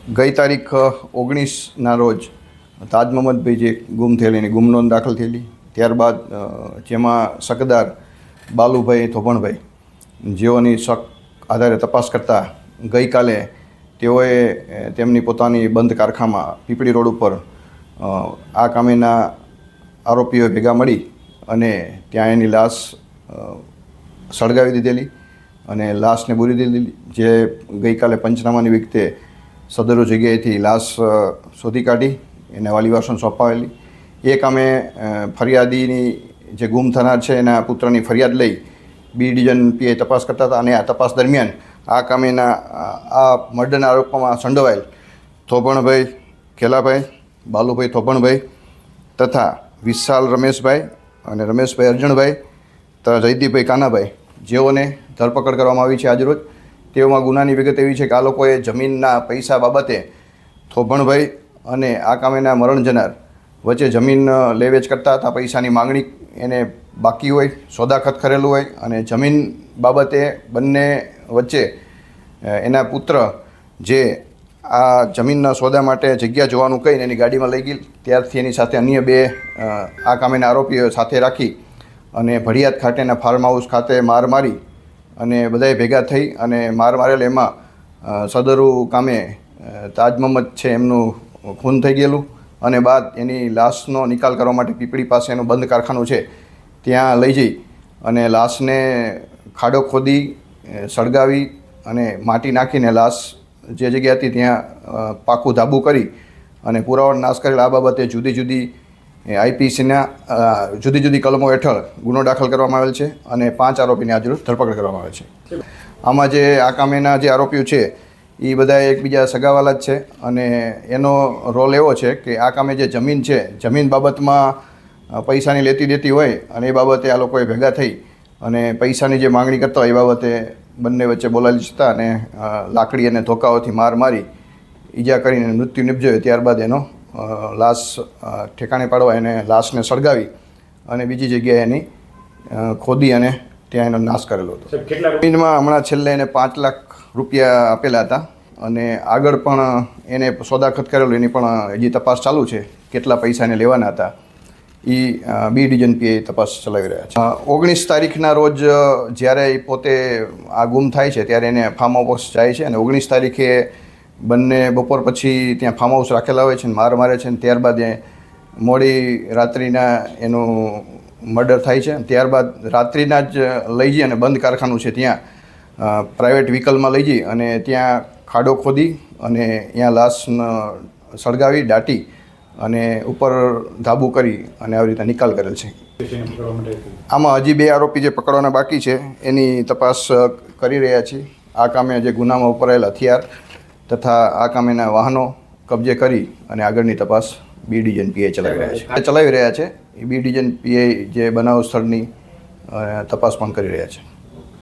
ગઈ તારીખ 19ના રોજ તાજ મોહમ્મદભાઈ જે ગુમ થયેલી એની ગુમ નોંધ દાખલ થયેલી. ત્યારબાદ જેમાં શકદાર બાલુભાઈ થોભણભાઈ જેઓની શક આધારે તપાસ કરતાં ગઈકાલે તેઓએ તેમની પોતાની બંધ કારખાનામાં પીપળી રોડ ઉપર આ કામેના આરોપીઓ ભેગા મળી અને ત્યાં એની લાશ સળગાવી દીધેલી અને લાશને પૂરી દીધેલી. જે ગઈકાલે પંચનામાની વખતે સદરો જગ્યાએથી લાશ શોધી કાઢી એને વાલીવાસોને સોંપાવેલી. એ કામે ફરિયાદીની જે ગુમ થનાર છે એના પુત્રની ફરિયાદ લઈ બી ડિવિઝન પીઆઈ તપાસ કરતા હતા અને આ તપાસ દરમિયાન આ કામેના આ મર્ડરના આરોપમાં સંડોવાયેલ થોભણભાઈ ખેલાભાઈ, બાલુભાઈ થોભણભાઈ તથા વિશાલ રમેશભાઈ અને રમેશભાઈ અર્જણભાઈ તથા જયદીપભાઈ કાનાભાઈ જેઓને ધરપકડ કરવામાં આવી છે આજરોજ. તેઓમાં ગુનાની વિગત એવી છે કે આ લોકોએ જમીનના પૈસા બાબતે થોભણભાઈ અને આ કામેના મરણ જનાર વચ્ચે જમીન લેવેચ કરતા હતા. પૈસાની માંગણી એને બાકી હોય, સોદાખત કરેલું હોય અને જમીન બાબતે બંને વચ્ચે એના પુત્ર જે આ જમીનના સોદા માટે જગ્યા જોવાનું કહીને એની ગાડીમાં લઈ ગઈ. ત્યારથી એની સાથે અન્ય બે આ કામેના આરોપીઓ સાથે રાખી અને ભડિયાદ ખાતેના ફાર્મ હાઉસ ખાતે માર મારી અને બધાએ ભેગા થઈ અને માર મારેલ એમાં સદરુ કામે તાજ મોહમ્મદ છે એમનું ખૂન થઈ ગયેલું અને બાદ એની લાશનો નિકાલ કરવા માટે પીપળી પાસે એનું બંધ કારખાનું છે ત્યાં લઈ જઈ અને લાશને ખાડો ખોદી સળગાવી અને માટી નાખીને લાશ જે જગ્યા હતી ત્યાં પાકું ધાબુ કરી અને પુરાવાનો નાશ કરેલ. આ બાબતે જુદી જુદી આઈપીસીના જુદી જુદી કલમો હેઠળ ગુનો દાખલ કરવામાં આવેલ છે અને 5 આરોપીને આજરોજ ધરપકડ કરવામાં આવેલ છે. આમાં જે આ કામેના જે આરોપીઓ છે એ બધા એકબીજા સગાવાલા જ છે અને એનો રોલ એવો છે કે આ કામે જે જમીન છે જમીન બાબતમાં પૈસાની લેતી દેતી હોય અને એ બાબતે આ લોકોએ ભેગા થઈ અને પૈસાની જે માંગણી કરતા હોય એ બાબતે બંને વચ્ચે બોલાયેલી હતા અને લાકડી અને ધોકાઓથી માર મારી ઈજા કરીને મૃત્યુ નિપજ્યો. ત્યારબાદ એનો લાશ ઠેકાણે પાડવા એને લાશને સળગાવી અને બીજી જગ્યાએ એની ખોદી અને ત્યાં એનો નાશ કરેલો હતો. જમીનમાં હમણાં છેલ્લે એને 5 લાખ રૂપિયા આપેલા હતા અને આગળ પણ એને સોદાખત કરેલો એની પણ હજી તપાસ ચાલુ છે. કેટલા પૈસા એને લેવાના હતા એ બી ડિવિઝન પીઆઈ તપાસ ચલાવી રહ્યા છે. 19 તારીખના રોજ જ્યારે એ પોતે આ ગુમ થાય છે ત્યારે એને ફાર્મ હાઉસ જાય છે અને 19 તારીખે બંને બપોર પછી ત્યાં ફાર્મ હાઉસ રાખેલા હોય છે અને માર મારે છે. અને ત્યારબાદ એ મોડી રાત્રિના એનું મર્ડર થાય છે. ત્યારબાદ રાત્રિના જ લઈ જઈ અને બંધ કારખાનું છે ત્યાં પ્રાઇવેટ વ્હીકલમાં લઈ જઈ અને ત્યાં ખાડો ખોદી અને ત્યાં લાશ સળગાવી દાટી અને ઉપર ધાબુ કરી અને આવી રીતે નિકાલ કરેલ છે. આમાં હજી 2 આરોપી જે પકડવાના બાકી છે એની તપાસ કરી રહ્યા છીએ. આ કામે જે ગુનામાં વપરાયેલ હથિયાર તથા આ કામેના વાહનો કબજે કરી અને આગળની તપાસ બી ડિવિઝન પીઆઈ ચલાવી રહ્યા છે. એ બી ડિવિઝન પીઆઈ જે બનાવ સ્થળની તપાસ પણ કરી રહ્યા છે.